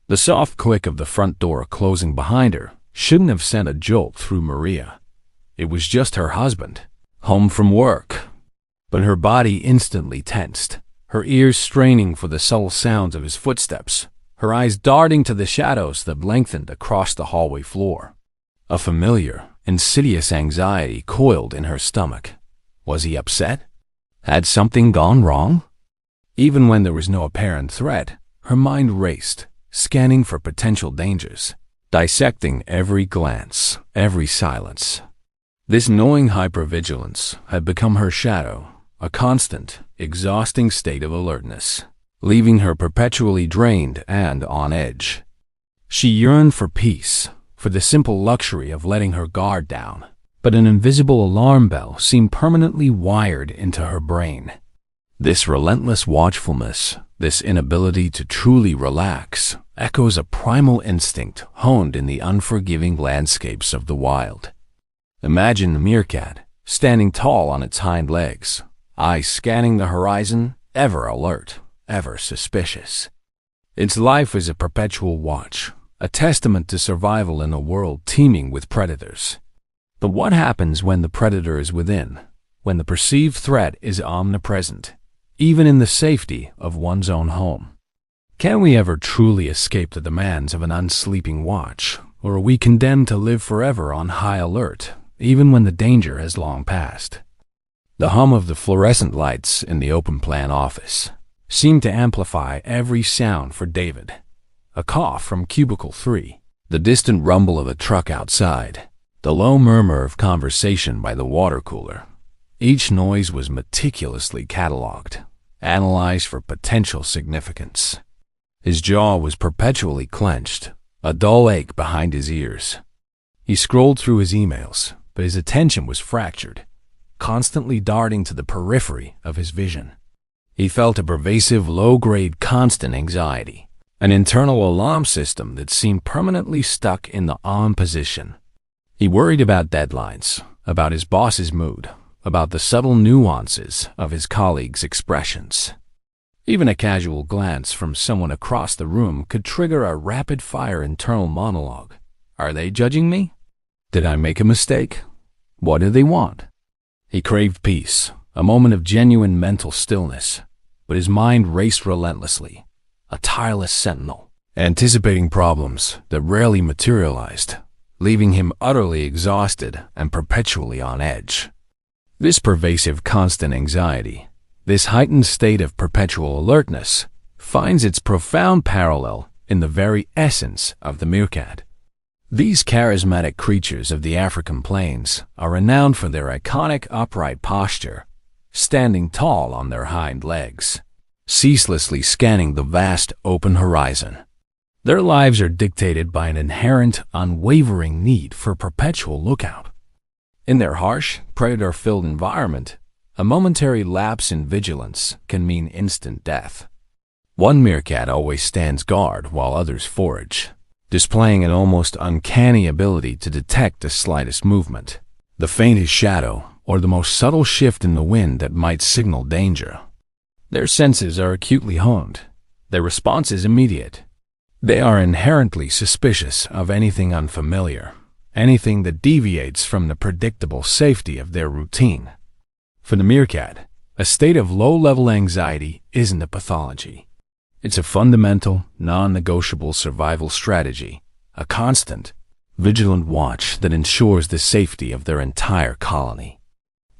The soft click of the front door closing behind her shouldn't have sent a jolt through Maria. It was just her husband, home from work. But her body instantly tensed, her ears straining for the subtle sounds of his footsteps, her eyes darting to the shadows that lengthened across the hallway floor. A familiar, insidious anxiety coiled in her stomach. Was he upset? Had something gone wrong? Even when there was no apparent threat, her mind raced, scanning for potential dangers, dissecting every glance, every silence. This gnawing hypervigilance had become her shadow, a constant, exhausting state of alertness, leaving her perpetually drained and on edge. She yearned for peace, for the simple luxury of letting her guard down, but an invisible alarm bell seemed permanently wired into her brain. This relentless watchfulness, this inability to truly relax, echoes a primal instinct honed in the unforgiving landscapes of the wild. Imagine the meerkat, standing tall on its hind legs, eyes scanning the horizon, ever alert, ever suspicious. Its life is a perpetual watch, a testament to survival in a world teeming with predators. But what happens when the predator is within, when the perceived threat is omnipresent, even in the safety of one's own home? Can we ever truly escape the demands of an unsleeping watch, or are we condemned to live forever on high alert, even when the danger has long passed? The hum of the fluorescent lights in the open-plan office seemed to amplify every sound for David. A cough from Cubicle 3, the distant rumble of a truck outside, the low murmur of conversation by the water cooler. Each noise was meticulously catalogued, analyzed for potential significance. His jaw was perpetually clenched, a dull ache behind his ears. He scrolled through his emails, but his attention was fractured, constantly darting to the periphery of his vision. He felt a pervasive, low-grade, constant anxiety, an internal alarm system that seemed permanently stuck in the on position. He worried about deadlines, about his boss's mood, about the subtle nuances of his colleagues' expressions. Even a casual glance from someone across the room could trigger a rapid-fire internal monologue. Are they judging me? Did I make a mistake? What do they want? He craved peace, a moment of genuine mental stillness, but his mind raced relentlessly, a tireless sentinel, anticipating problems that rarely materialized, leaving him utterly exhausted and perpetually on edge. This pervasive constant anxiety, this heightened state of perpetual alertness, finds its profound parallel in the very essence of the meerkat. These charismatic creatures of the African plains are renowned for their iconic upright posture, standing tall on their hind legs, ceaselessly scanning the vast open horizon. Their lives are dictated by an inherent, unwavering need for perpetual lookout. In their harsh, predator-filled environment, a momentary lapse in vigilance can mean instant death. One meerkat always stands guard while others forage, displaying an almost uncanny ability to detect the slightest movement, the faintest shadow, or the most subtle shift in the wind that might signal danger. Their senses are acutely honed. Their response is immediate. They are inherently suspicious of anything unfamiliar, anything that deviates from the predictable safety of their routine. For the meerkat, a state of low-level anxiety isn't a pathology. It's a fundamental, non-negotiable survival strategy, a constant, vigilant watch that ensures the safety of their entire colony.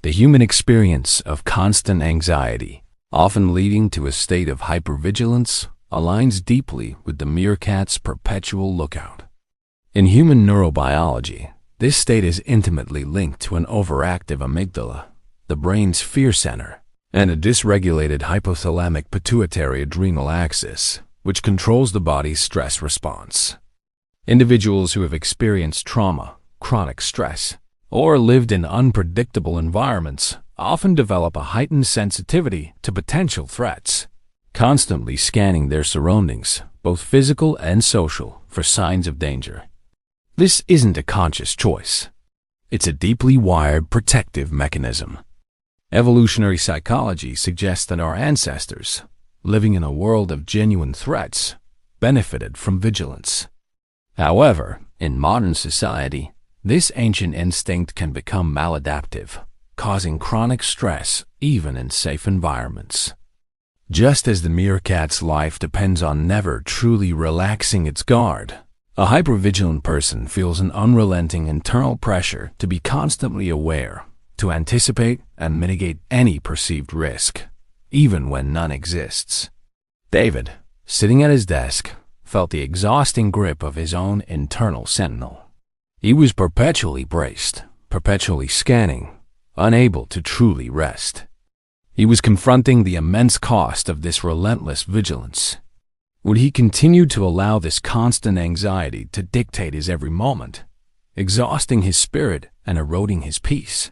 The human experience of constant anxiety, often leading to a state of hypervigilance, aligns deeply with the meerkat's perpetual lookout. In human neurobiology, this state is intimately linked to an overactive amygdala, the brain's fear center, and a dysregulated hypothalamic pituitary adrenal axis, which controls the body's stress response. Individuals who have experienced trauma, chronic stress, or lived in unpredictable environments often develop a heightened sensitivity to potential threats, constantly scanning their surroundings, both physical and social, for signs of danger. This isn't a conscious choice. It's a deeply wired protective mechanism. Evolutionary psychology suggests that our ancestors, living in a world of genuine threats, benefited from vigilance. However, in modern society, this ancient instinct can become maladaptive, causing chronic stress even in safe environments. Just as the meerkat's life depends on never truly relaxing its guard, a hypervigilant person feels an unrelenting internal pressure to be constantly aware, to anticipate and mitigate any perceived risk, even when none exists. David, sitting at his desk, felt the exhausting grip of his own internal sentinel. He was perpetually braced, perpetually scanning, unable to truly rest. He was confronting the immense cost of this relentless vigilance. Would he continue to allow this constant anxiety to dictate his every moment, exhausting his spirit and eroding his peace?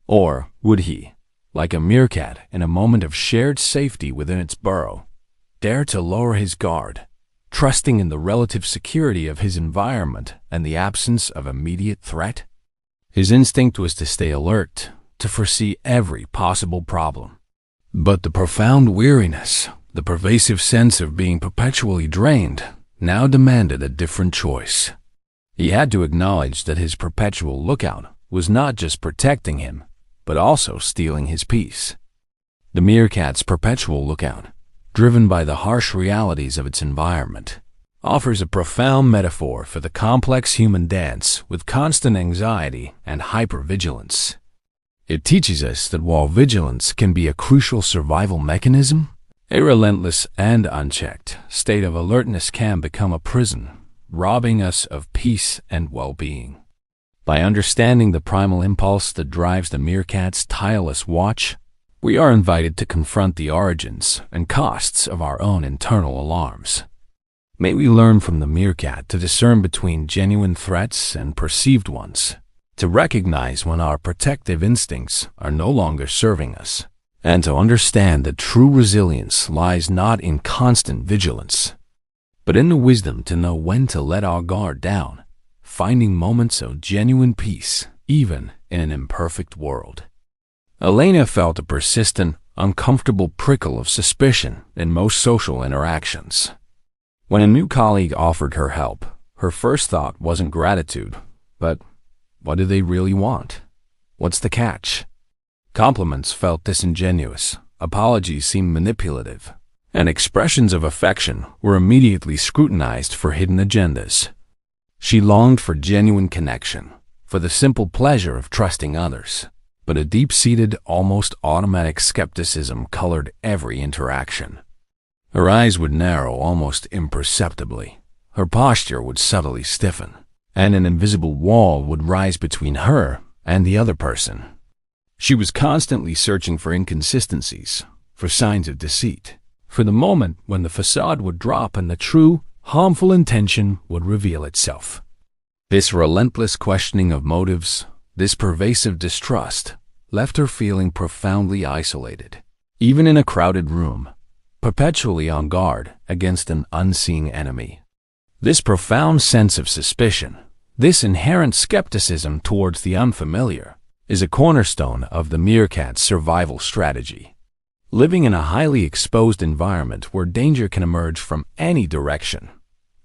Or would he, like a meerkat in a moment of shared safety within its burrow, dare to lower his guard, trusting in the relative security of his environment and the absence of immediate threat? His instinct was to stay alert, to foresee every possible problem. But the profound weariness, the pervasive sense of being perpetually drained, now demanded a different choice. He had to acknowledge that his perpetual lookout was not just protecting him, but also stealing his peace. The meerkat's perpetual lookout, driven by the harsh realities of its environment, offers a profound metaphor for the complex human dance with constant anxiety and hypervigilance. It teaches us that while vigilance can be a crucial survival mechanism, a relentless and unchecked state of alertness can become a prison, robbing us of peace and well-being. By understanding the primal impulse that drives the meerkat's tireless watch, we are invited to confront the origins and costs of our own internal alarms. May we learn from the meerkat to discern between genuine threats and perceived ones, to recognize when our protective instincts are no longer serving us, and to understand that true resilience lies not in constant vigilance, but in the wisdom to know when to let our guard down, finding moments of genuine peace even in an imperfect world. Elena felt a persistent, uncomfortable prickle of suspicion in most social interactions. When a new colleague offered her help, her first thought wasn't gratitude, but what do they really want? What's the catch? Compliments felt disingenuous, apologies seemed manipulative, and expressions of affection were immediately scrutinized for hidden agendas. She longed for genuine connection, for the simple pleasure of trusting others, but a deep-seated, almost automatic skepticism colored every interaction. Her eyes would narrow almost imperceptibly, her posture would subtly stiffen, and an invisible wall would rise between her and the other person. She was constantly searching for inconsistencies, for signs of deceit, for the moment when the facade would drop and the true, harmful intention would reveal itself. This relentless questioning of motives, this pervasive distrust, left her feeling profoundly isolated, even in a crowded room, perpetually on guard against an unseen enemy. This profound sense of suspicion, this inherent skepticism towards the unfamiliar, is a cornerstone of the meerkat's survival strategy. Living in a highly exposed environment where danger can emerge from any direction,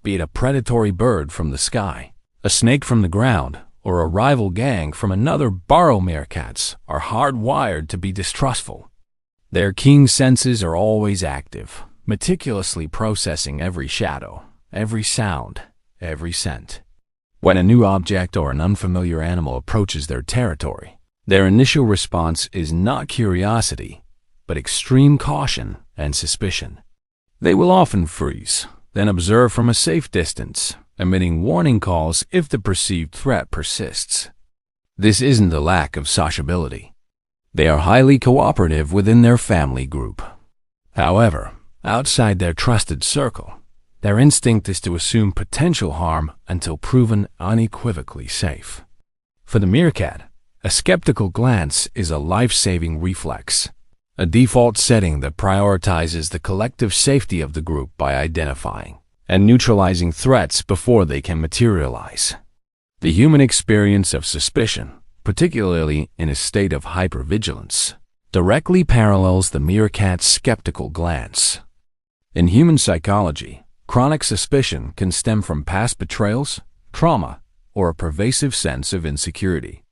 be it a predatory bird from the sky, a snake from the ground, or a rival gang from another burrow, meerkats are hardwired to be distrustful. Their keen senses are always active, meticulously processing every shadow, every sound, every scent. When a new object or an unfamiliar animal approaches their territory, their initial response is not curiosity, but extreme caution and suspicion. They will often freeze, then observe from a safe distance, emitting warning calls if the perceived threat persists. This isn't a lack of sociability. They are highly cooperative within their family group. However, outside their trusted circle, their instinct is to assume potential harm until proven unequivocally safe. For the meerkat, a skeptical glance is a life-saving reflex, a default setting that prioritizes the collective safety of the group by identifying and neutralizing threats before they can materialize. The human experience of suspicion, particularly in a state of hypervigilance, directly parallels the meerkat's skeptical glance. In human psychology, Chronic suspicion can stem from past betrayals, trauma, or a pervasive sense of insecurity.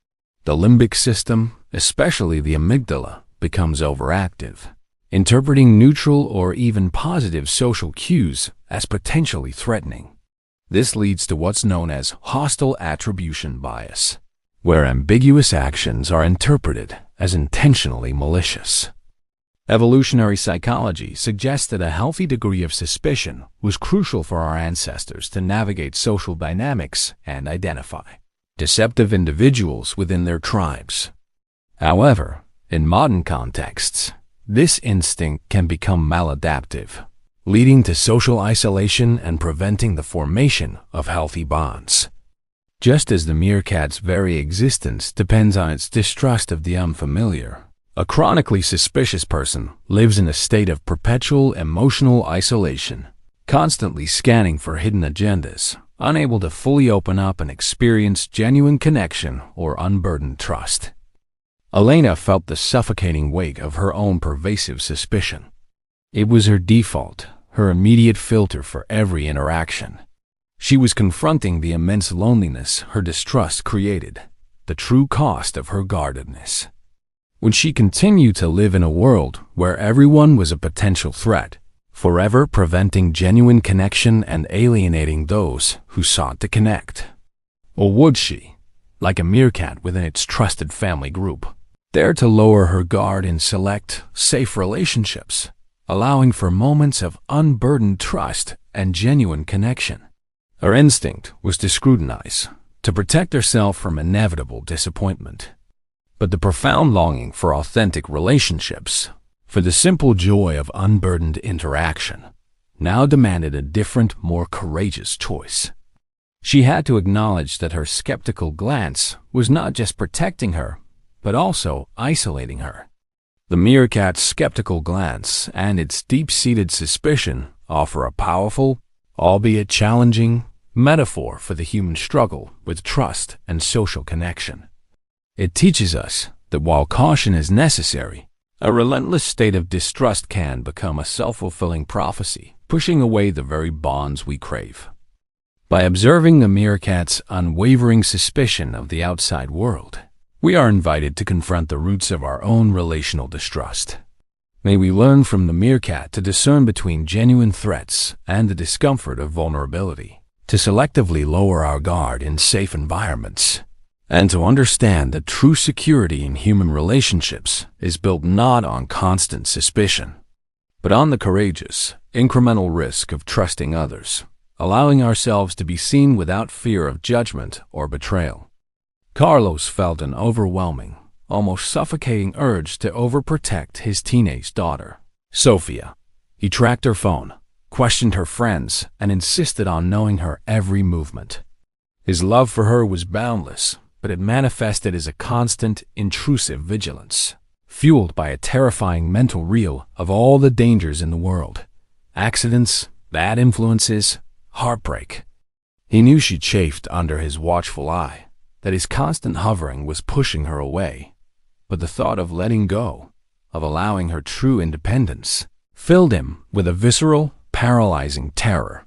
The limbic system, especially the amygdala, becomes overactive, interpreting neutral or even positive social cues as potentially threatening. This leads to what's known as hostile attribution bias, where ambiguous actions are interpreted as intentionally malicious. Evolutionary psychology suggests that a healthy degree of suspicion was crucial for our ancestors to navigate social dynamics and identify deceptive individuals within their tribes. However, in modern contexts, this instinct can become maladaptive, leading to social isolation and preventing the formation of healthy bonds. Just as the meerkat's very existence depends on its distrust of the unfamiliar, a chronically suspicious person lives in a state of perpetual emotional isolation, constantly scanning for hidden agendas, unable to fully open up and experience genuine connection or unburdened trust. Elena felt the suffocating weight of her own pervasive suspicion. It was her default, her immediate filter for every interaction. She was confronting the immense loneliness her distrust created, the true cost of her guardedness. When she continued to live in a world where everyone was a potential threat, forever preventing genuine connection and alienating those who sought to connect. Or would she, like a meerkat within its trusted family group, dare to lower her guard in select, safe relationships, allowing for moments of unburdened trust and genuine connection? Her instinct was to scrutinize, to protect herself from inevitable disappointment. But the profound longing for authentic relationships, for the simple joy of unburdened interaction, now demanded a different, more courageous choice. She had to acknowledge that her skeptical glance was not just protecting her, but also isolating her. The meerkat's skeptical glance and its deep-seated suspicion offer a powerful, albeit challenging, metaphor for the human struggle with trust and social connection. It teaches us that while caution is necessary, a relentless state of distrust can become a self-fulfilling prophecy, pushing away the very bonds we crave. By observing the meerkat's unwavering suspicion of the outside world, we are invited to confront the roots of our own relational distrust. May we learn from the meerkat to discern between genuine threats and the discomfort of vulnerability, to selectively lower our guard in safe environments, and to understand that true security in human relationships is built not on constant suspicion, but on the courageous, incremental risk of trusting others, allowing ourselves to be seen without fear of judgment or betrayal. Carlos felt an overwhelming, almost suffocating urge to overprotect his teenage daughter, Sophia. He tracked her phone, questioned her friends, and insisted on knowing her every movement. His love for her was boundless, but it manifested as a constant, intrusive vigilance, fueled by a terrifying mental reel of all the dangers in the world: accidents, bad influences, heartbreak. He knew she chafed under his watchful eye, that his constant hovering was pushing her away, but the thought of letting go, of allowing her true independence, filled him with a visceral, paralyzing terror.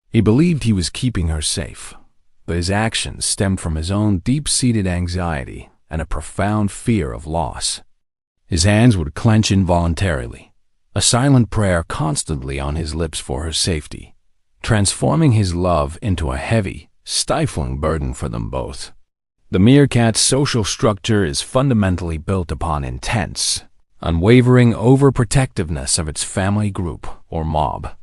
He believed he was keeping her safe, but his actions stemmed from his own deep-seated anxiety and a profound fear of loss. His hands would clench involuntarily, a silent prayer constantly on his lips for her safety, transforming his love into a heavy, stifling burden for them both. The meerkat's social structure is fundamentally built upon intense, unwavering overprotectiveness of its family group or mob.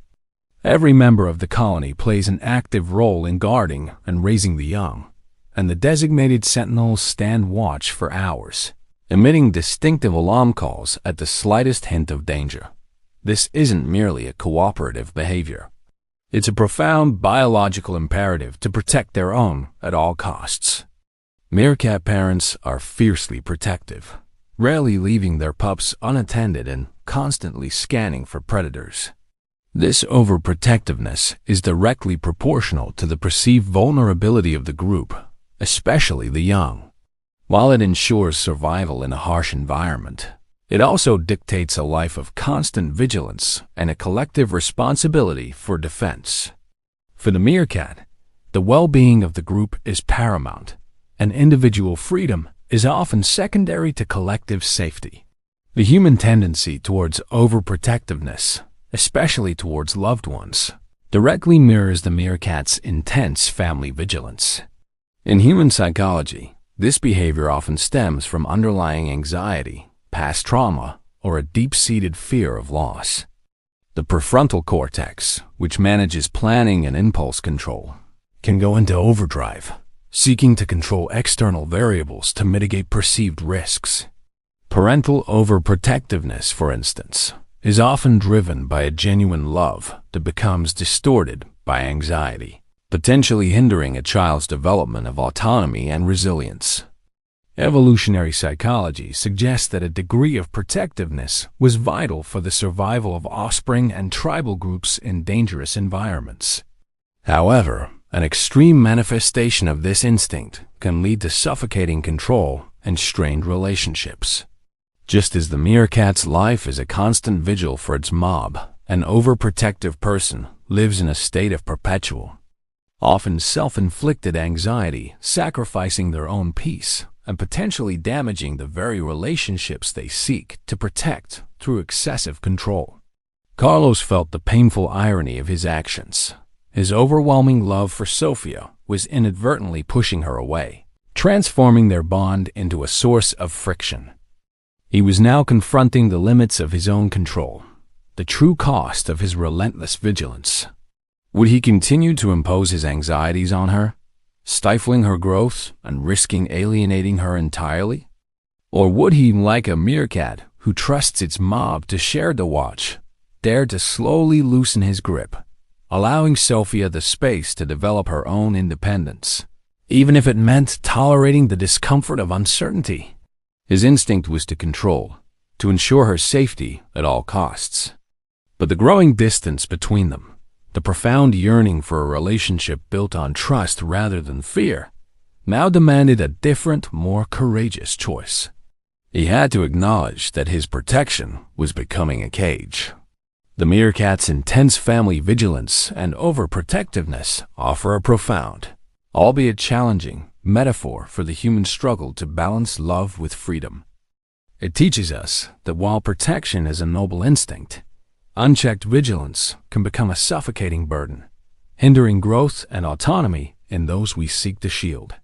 Every member of the colony plays an active role in guarding and raising the young, and the designated sentinels stand watch for hours, emitting distinctive alarm calls at the slightest hint of danger. This isn't merely a cooperative behavior. It's a profound biological imperative to protect their own at all costs. Meerkat parents are fiercely protective, rarely leaving their pups unattended and constantly scanning for predators. This overprotectiveness is directly proportional to the perceived vulnerability of the group, especially the young. While it ensures survival in a harsh environment, It also dictates a life of constant vigilance and a collective responsibility for defense. For the meerkat, the well-being of the group is paramount, and individual freedom is often secondary to collective safety. The human tendency towards overprotectiveness, especially towards loved ones, directly mirrors the meerkat's intense family vigilance. In human psychology, this behavior often stems from underlying anxiety, past trauma, or a deep-seated fear of loss. The prefrontal cortex, which manages planning and impulse control, can go into overdrive, seeking to control external variables to mitigate perceived risks. Parental overprotectiveness, for instance, is often driven by a genuine love that becomes distorted by anxiety, potentially hindering a child's development of autonomy and resilience. Evolutionary psychology suggests that a degree of protectiveness was vital for the survival of offspring and tribal groups in dangerous environments. However, an extreme manifestation of this instinct can lead to suffocating control and strained relationships. Just as the meerkat's life is a constant vigil for its mob, an overprotective person lives in a state of perpetual, often self-inflicted anxiety, sacrificing their own peace and potentially damaging the very relationships they seek to protect through excessive control. Carlos felt the painful irony of his actions. His overwhelming love for Sofia was inadvertently pushing her away, transforming their bond into a source of friction. He was now confronting the limits of his own control, the true cost of his relentless vigilance. Would he continue to impose his anxieties on her, stifling her growth and risking alienating her entirely? Or would he, like a meerkat who trusts its mob to share the watch, dare to slowly loosen his grip, allowing Sofia the space to develop her own independence, even if it meant tolerating the discomfort of uncertainty? His instinct was to control, to ensure her safety at all costs. But the growing distance between them, the profound yearning for a relationship built on trust rather than fear, now demanded a different, more courageous choice. He had to acknowledge that his protection was becoming a cage. The meerkat's intense family vigilance and overprotectiveness offer a profound, albeit challenging, metaphor for the human struggle to balance love with freedom. It teaches us that while protection is a noble instinct, unchecked vigilance can become a suffocating burden, hindering growth and autonomy in those we seek to shield.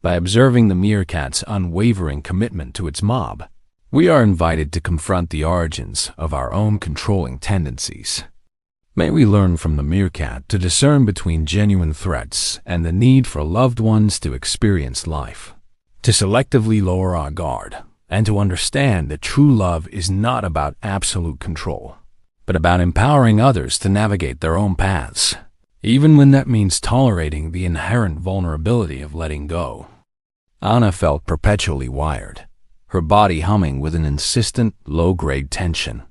By observing the meerkat's unwavering commitment to its mob, we are invited to confront the origins of our own controlling tendencies. May we learn from the meerkat to discern between genuine threats and the need for loved ones to experience life, to selectively lower our guard, and to understand that true love is not about absolute control, but about empowering others to navigate their own paths, even when that means tolerating the inherent vulnerability of letting go. Anna felt perpetually wired, her body humming with an insistent, low-grade tension.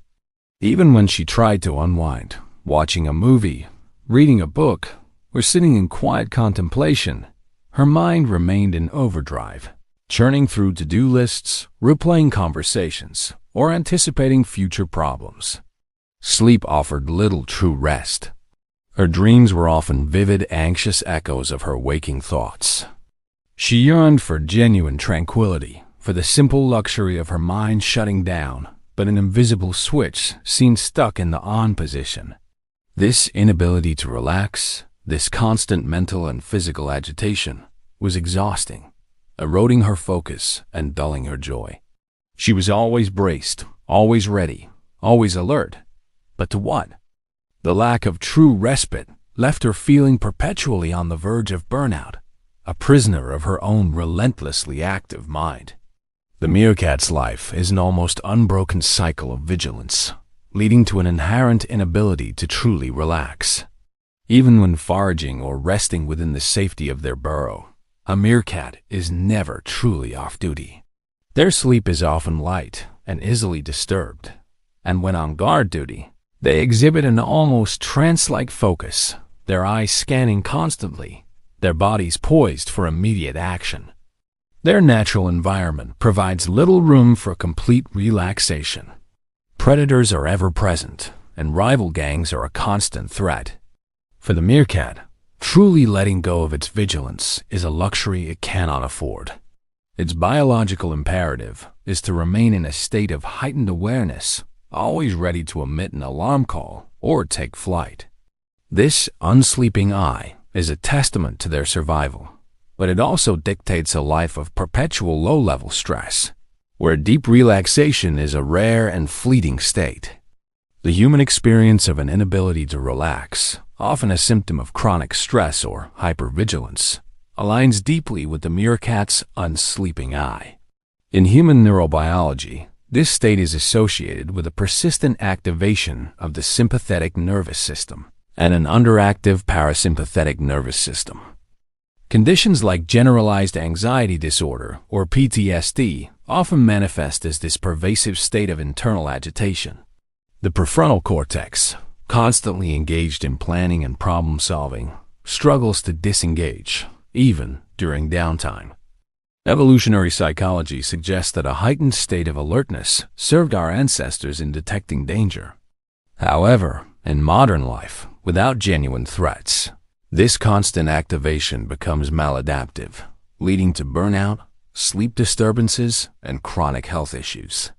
Even when she tried to unwind, watching a movie, reading a book, or sitting in quiet contemplation, her mind remained in overdrive, churning through to-do lists, replaying conversations, or anticipating future problems. Sleep offered little true rest. Her dreams were often vivid, anxious echoes of her waking thoughts. She yearned for genuine tranquility, for the simple luxury of her mind shutting down, but an invisible switch seemed stuck in the on position. This inability to relax, this constant mental and physical agitation, was exhausting, eroding her focus and dulling her joy. She was always braced, always ready, always alert. But to what? The lack of true respite left her feeling perpetually on the verge of burnout, a prisoner of her own relentlessly active mind. The meerkat's life is an almost unbroken cycle of vigilance, leading to an inherent inability to truly relax. Even when foraging or resting within the safety of their burrow, a meerkat is never truly off duty. Their sleep is often light and easily disturbed, and when on guard duty, they exhibit an almost trance-like focus, their eyes scanning constantly, their bodies poised for immediate action. Their natural environment provides little room for complete relaxation. Predators are ever present, and rival gangs are a constant threat. For the meerkat, truly letting go of its vigilance is a luxury it cannot afford. Its biological imperative is to remain in a state of heightened awareness, always ready to emit an alarm call or take flight. This unsleeping eye is a testament to their survival, but it also dictates a life of perpetual low-level stress, where deep relaxation is a rare and fleeting state. The human experience of an inability to relax, often a symptom of chronic stress or hypervigilance, aligns deeply with the meerkat's unsleeping eye. In human neurobiology, this state is associated with a persistent activation of the sympathetic nervous system and an underactive parasympathetic nervous system. Conditions like generalized anxiety disorder or PTSD often manifest as this pervasive state of internal agitation. The prefrontal cortex, constantly engaged in planning and problem-solving, struggles to disengage, even during downtime. Evolutionary psychology suggests that a heightened state of alertness served our ancestors in detecting danger. However, in modern life, without genuine threats, this constant activation becomes maladaptive, leading to burnout, sleep disturbances, and chronic health issues.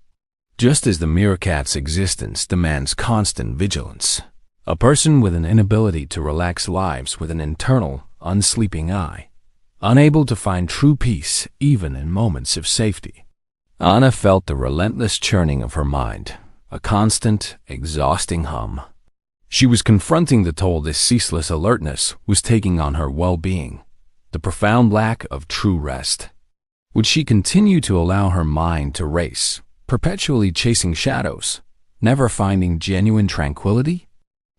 Just as the meerkat's existence demands constant vigilance, a person with an inability to relax lives with an internal, unsleeping eye, unable to find true peace even in moments of safety. Anna felt the relentless churning of her mind, a constant, exhausting hum. She was confronting the toll this ceaseless alertness was taking on her well-being, the profound lack of true rest. Would she continue to allow her mind to race, perpetually chasing shadows, never finding genuine tranquility?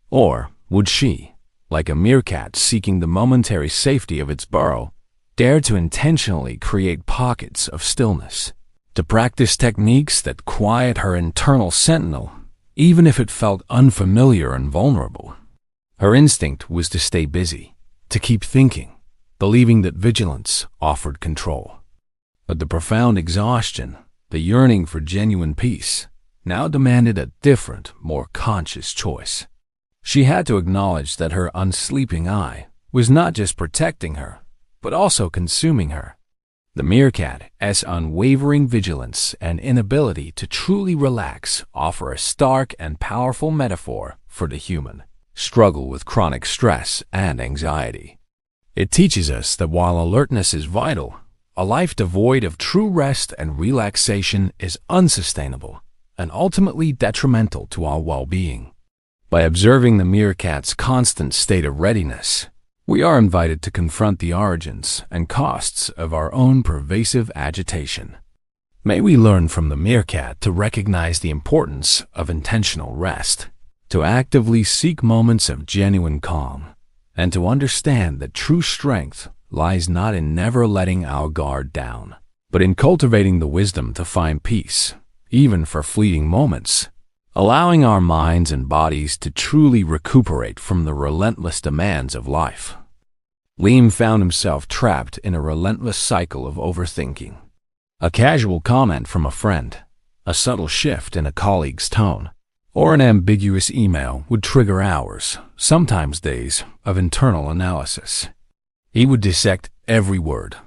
Or would she, like a meerkat seeking the momentary safety of its burrow, dare to intentionally create pockets of stillness, to practice techniques that quiet her internal sentinel, even if it felt unfamiliar and vulnerable? Her instinct was to stay busy, to keep thinking, believing that vigilance offered control. But the profound exhaustion, the yearning for genuine peace, now demanded a different, more conscious choice. She had to acknowledge that her unsleeping eye was not just protecting her, but also consuming her. The meerkat's unwavering vigilance and inability to truly relax offer a stark and powerful metaphor for the human struggle with chronic stress and anxiety. It teaches us that while alertness is vital, a life devoid of true rest and relaxation is unsustainable and ultimately detrimental to our well-being. By observing the meerkat's constant state of readiness, we are invited to confront the origins and costs of our own pervasive agitation. May we learn from the meerkat to recognize the importance of intentional rest, to actively seek moments of genuine calm, and to understand that true strength lies not in never letting our guard down, but in cultivating the wisdom to find peace, even for fleeting moments, allowing our minds and bodies to truly recuperate from the relentless demands of life. Liam found himself trapped in a relentless cycle of overthinking. A casual comment from a friend, a subtle shift in a colleague's tone, or an ambiguous email would trigger hours, sometimes days, of internal analysis. He would dissect every word,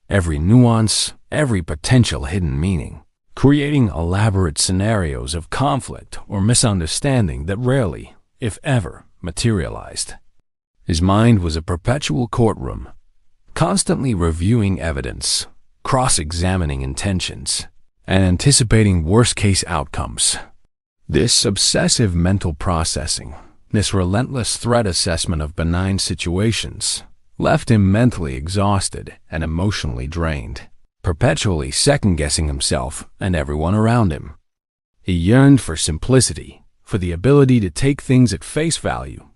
every nuance, every potential hidden meaning, creating elaborate scenarios of conflict or misunderstanding that rarely, if ever, materialized. His mind was a perpetual courtroom, constantly reviewing evidence, cross-examining intentions, and anticipating worst-case outcomes. This obsessive mental processing, this relentless threat assessment of benign situations, left him mentally exhausted and emotionally drained, perpetually second-guessing himself and everyone around him. He yearned for simplicity, for the ability to take things at face value,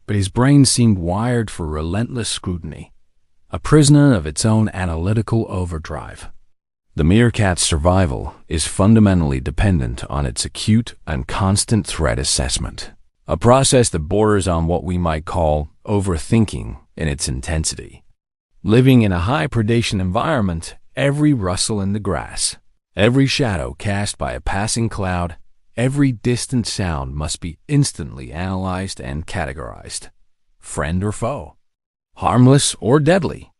but his brain seemed wired for relentless scrutiny, a prisoner of its own analytical overdrive. The meerkat's survival is fundamentally dependent on its acute and constant threat assessment, a process that borders on what we might call overthinking in its intensity. Living in a high predation environment, every rustle in the grass, every shadow cast by a passing cloud, every distant sound must be instantly analyzed and categorized. Friend or foe? Harmless or deadly?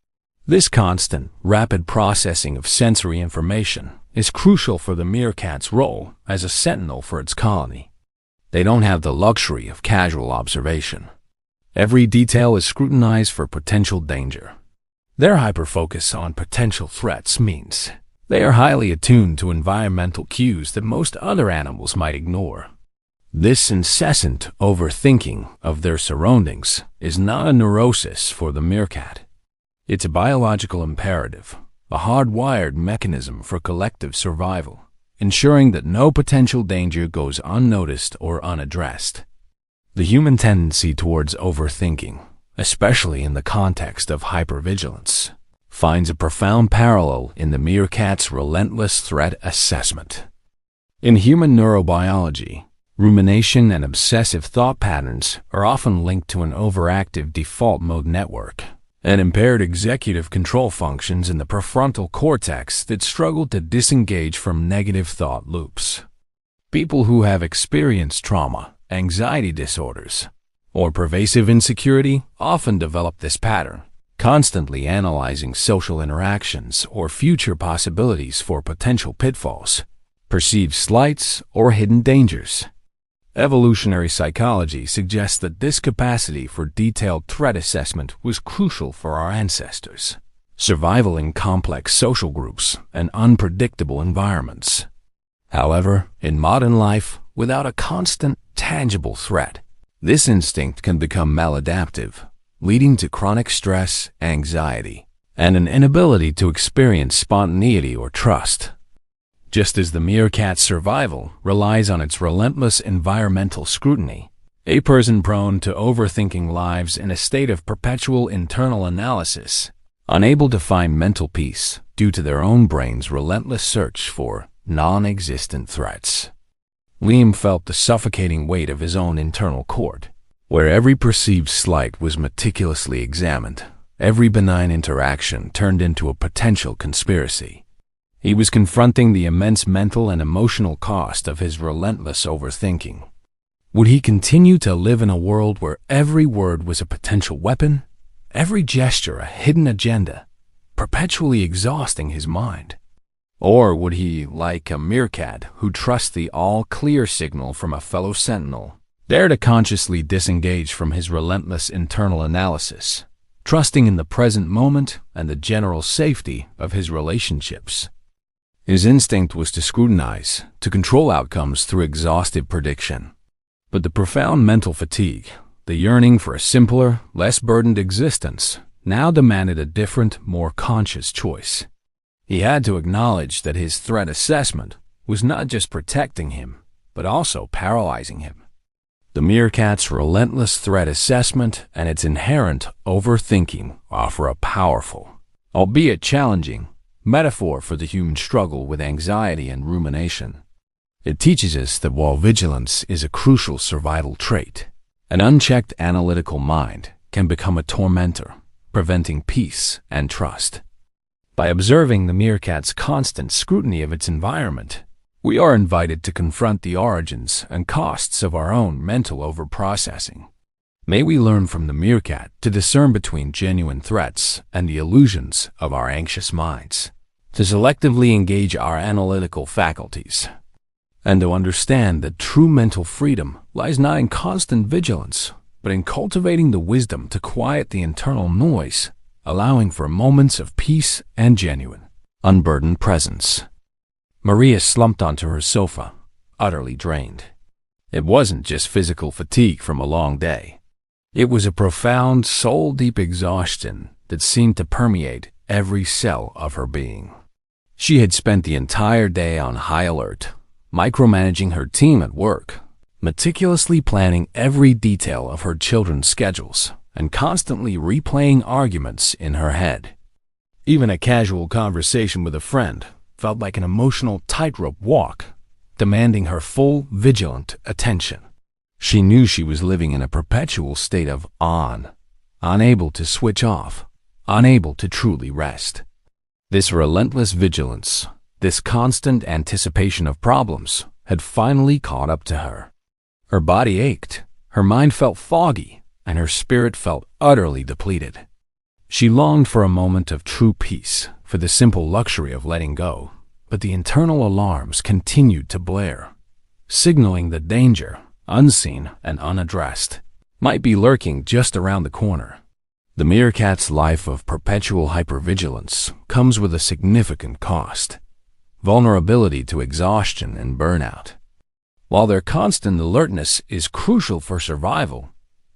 This constant, rapid processing of sensory information is crucial for the meerkat's role as a sentinel for its colony. They don't have the luxury of casual observation. Every detail is scrutinized for potential danger. Their hyperfocus on potential threats means they are highly attuned to environmental cues that most other animals might ignore. This incessant overthinking of their surroundings is not a neurosis for the meerkat. It's a biological imperative, a hardwired mechanism for collective survival, ensuring that no potential danger goes unnoticed or unaddressed. The human tendency towards overthinking, especially in the context of hypervigilance, finds a profound parallel in the meerkat's relentless threat assessment. In human neurobiology, rumination and obsessive thought patterns are often linked to an overactive default mode network and impaired executive control functions in the prefrontal cortex that struggle to disengage from negative thought loops. People who have experienced trauma, anxiety disorders, or pervasive insecurity often develop this pattern, constantly analyzing social interactions or future possibilities for potential pitfalls, perceived slights, or hidden dangers. Evolutionary psychology suggests that this capacity for detailed threat assessment was crucial for our ancestors' survival in complex social groups and unpredictable environments. However, in modern life, without a constant, tangible threat, this instinct can become maladaptive, leading to chronic stress, anxiety, and an inability to experience spontaneity or trust. Just as the meerkat's survival relies on its relentless environmental scrutiny, a person prone to overthinking lives in a state of perpetual internal analysis, unable to find mental peace due to their own brain's relentless search for non-existent threats. Liam felt the suffocating weight of his own internal court, where every perceived slight was meticulously examined, every benign interaction turned into a potential conspiracy. He was confronting the immense mental and emotional cost of his relentless overthinking. Would he continue to live in a world where every word was a potential weapon, every gesture a hidden agenda, perpetually exhausting his mind? Or would he, like a meerkat who trusts the all-clear signal from a fellow sentinel, dare to consciously disengage from his relentless internal analysis, trusting in the present moment and the general safety of his relationships? His instinct was to scrutinize, to control outcomes through exhaustive prediction. But the profound mental fatigue, the yearning for a simpler, less burdened existence, now demanded a different, more conscious choice. He had to acknowledge that his threat assessment was not just protecting him, but also paralyzing him. The meerkat's relentless threat assessment and its inherent overthinking offer a powerful, albeit challenging, metaphor for the human struggle with anxiety and rumination. It teaches us that while vigilance is a crucial survival trait, an unchecked analytical mind can become a tormentor, preventing peace and trust. By observing the meerkat's constant scrutiny of its environment, we are invited to confront the origins and costs of our own mental overprocessing. May we learn from the meerkat to discern between genuine threats and the illusions of our anxious minds, to selectively engage our analytical faculties, and to understand that true mental freedom lies not in constant vigilance, but in cultivating the wisdom to quiet the internal noise, allowing for moments of peace and genuine, unburdened presence. Maria slumped onto her sofa, utterly drained. It wasn't just physical fatigue from a long day. It was a profound, soul-deep exhaustion that seemed to permeate every cell of her being. She had spent the entire day on high alert, micromanaging her team at work, meticulously planning every detail of her children's schedules, and constantly replaying arguments in her head. Even a casual conversation with a friend felt like an emotional tightrope walk, demanding her full, vigilant attention. She knew she was living in a perpetual state of on, unable to switch off, unable to truly rest. This relentless vigilance, this constant anticipation of problems, had finally caught up to her. Her body ached, her mind felt foggy, and her spirit felt utterly depleted. She longed for a moment of true peace, for the simple luxury of letting go, but the internal alarms continued to blare, signaling that danger, unseen and unaddressed, might be lurking just around the corner. The meerkat's life of perpetual hypervigilance comes with a significant cost: vulnerability to exhaustion and burnout. While their constant alertness is crucial for survival,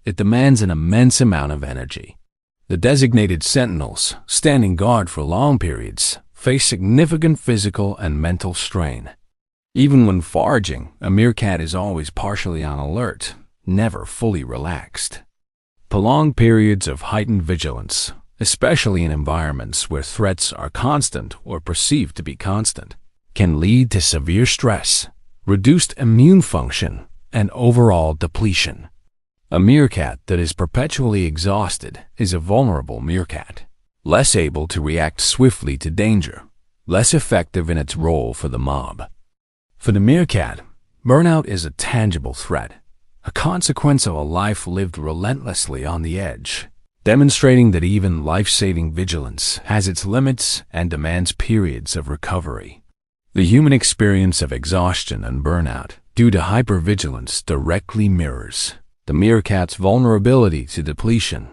it demands an immense amount of energy. The designated sentinels, standing guard for long periods, face significant physical and mental strain. Even when foraging, a meerkat is always partially on alert, never fully relaxed. Prolonged periods of heightened vigilance, especially in environments where threats are constant or perceived to be constant, can lead to severe stress, reduced immune function, and overall depletion. A meerkat that is perpetually exhausted is a vulnerable meerkat, less able to react swiftly to danger, less effective in its role for the mob. For the meerkat, burnout is a tangible threat, a consequence of a life lived relentlessly on the edge, demonstrating that even life-saving vigilance has its limits and demands periods of recovery. The human experience of exhaustion and burnout due to hypervigilance directly mirrors the meerkat's vulnerability to depletion.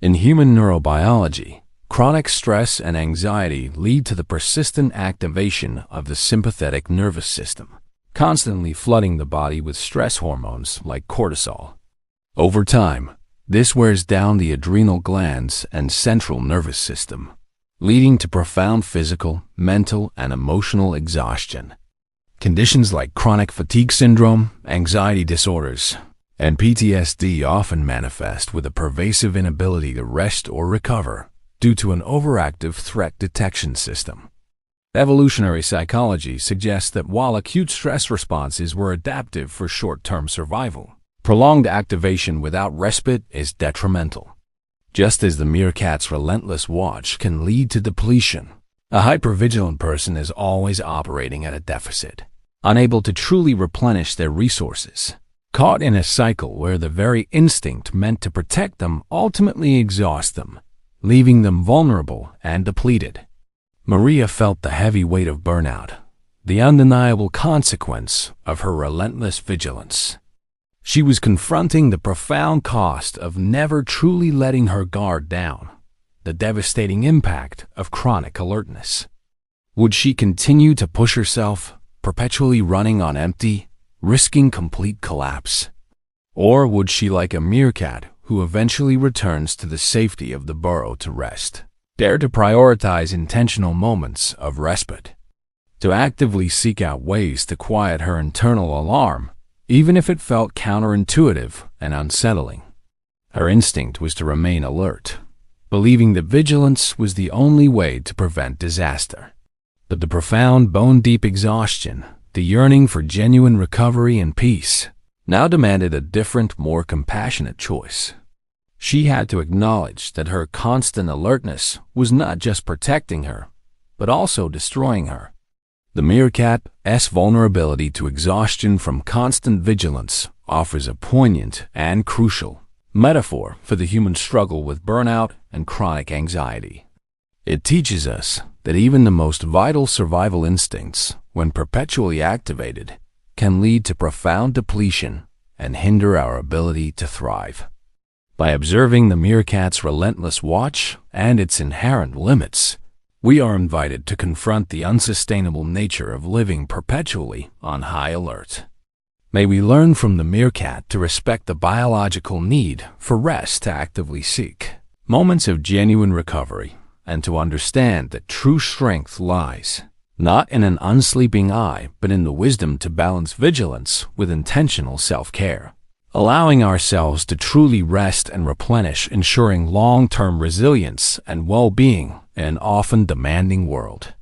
In human neurobiology, chronic stress and anxiety lead to the persistent activation of the sympathetic nervous system, constantly flooding the body with stress hormones like cortisol. Over time, this wears down the adrenal glands and central nervous system, leading to profound physical, mental, and emotional exhaustion. Conditions like chronic fatigue syndrome, anxiety disorders, and PTSD often manifest with a pervasive inability to rest or recover due to an overactive threat detection system. Evolutionary psychology suggests that while acute stress responses were adaptive for short-term survival, prolonged activation without respite is detrimental. Just as the meerkat's relentless watch can lead to depletion, a hypervigilant person is always operating at a deficit, unable to truly replenish their resources, caught in a cycle where the very instinct meant to protect them ultimately exhausts them, leaving them vulnerable and depleted. Maria felt the heavy weight of burnout, the undeniable consequence of her relentless vigilance. She was confronting the profound cost of never truly letting her guard down, the devastating impact of chronic alertness. Would she continue to push herself, perpetually running on empty, risking complete collapse? Or would she, like a meerkat who eventually returns to the safety of the burrow to rest, dare to prioritize intentional moments of respite, to actively seek out ways to quiet her internal alarm, even if it felt counterintuitive and unsettling? Her instinct was to remain alert, believing that vigilance was the only way to prevent disaster. But the profound, bone-deep exhaustion, the yearning for genuine recovery and peace, now demanded a different, more compassionate choice. She had to acknowledge that her constant alertness was not just protecting her, but also destroying her. The meerkat's vulnerability to exhaustion from constant vigilance offers a poignant and crucial metaphor for the human struggle with burnout and chronic anxiety. It teaches us that even the most vital survival instincts, when perpetually activated, can lead to profound depletion and hinder our ability to thrive. By observing the meerkat's relentless watch and its inherent limits, we are invited to confront the unsustainable nature of living perpetually on high alert. May we learn from the meerkat to respect the biological need for rest, to actively seek moments of genuine recovery, and to understand that true strength lies not in an unsleeping eye, but in the wisdom to balance vigilance with intentional self-care, allowing ourselves to truly rest and replenish, ensuring long-term resilience and well-being in an often demanding world.